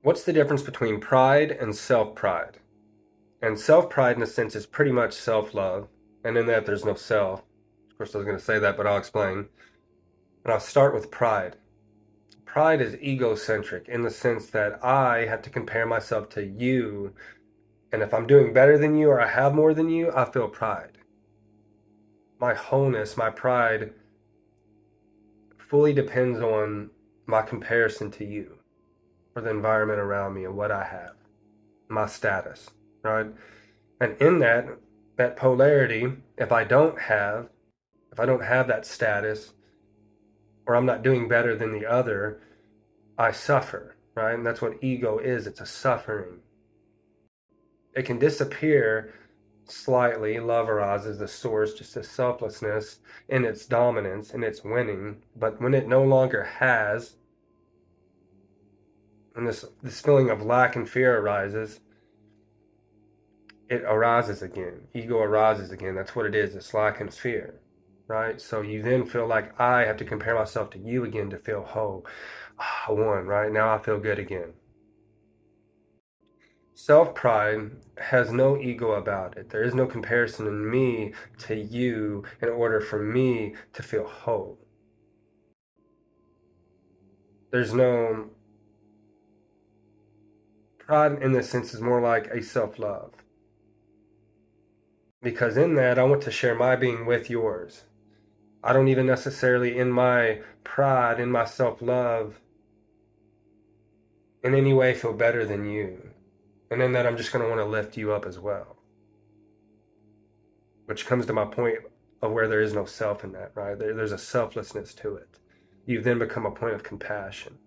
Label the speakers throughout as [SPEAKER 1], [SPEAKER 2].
[SPEAKER 1] What's the difference between pride and self-pride? And self-pride, in a sense, is pretty much self-love. And in that, there's no self. Of course, I was going to say that, but I'll explain. And I'll start with pride. Pride is egocentric in the sense that I have to compare myself to you. And if I'm doing better than you or I have more than you, I feel pride. My wholeness, my pride fully depends on my comparison to you or the environment around me and what I have, my status, right? And in that polarity, if I don't have that status, or I'm not doing better than the other, I suffer, right? And that's what ego is. It's a suffering. It can disappear slightly. Love arises, the source, just a selflessness in its dominance, in its winning. But when it no longer has, and this feeling of lack and fear arises, it arises again. Ego arises again. That's what it is. It's lack and fear, right? So you then feel like I have to compare myself to you again to feel whole. I won, right? Now I feel good again. Self-pride has no ego about it. There is no comparison in me to you in order for me to feel whole. There's no pride in this sense is more like a self-love. Because in that, I want to share my being with yours. I don't even necessarily, in my pride, in my self-love, in any way feel better than you. And in that, I'm just going to want to lift you up as well. Which comes to my point of where there is no self in that, right? There's a selflessness to it. You then become a point of compassion,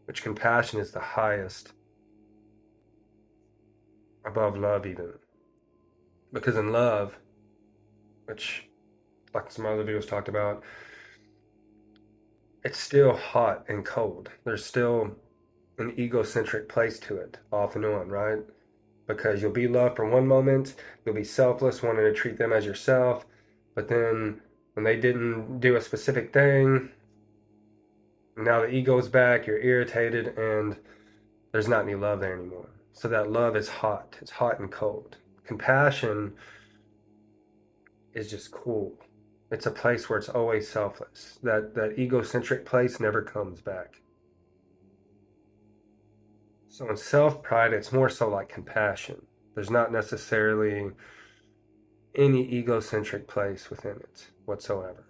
[SPEAKER 1] which compassion is the highest above love even. Because in love, which like some other videos talked about, it's still hot and cold. There's still an egocentric place to it, off and on, right? Because you'll be loved for one moment, you'll be selfless, wanting to treat them as yourself, but then when they didn't do a specific thing, now the ego's back, you're irritated, and there's not any love there anymore. So that love is hot. It's hot and cold. Compassion is just cool. It's a place where it's always selfless. That egocentric place never comes back. So in self-pride, it's more so like compassion. There's not necessarily any egocentric place within it whatsoever.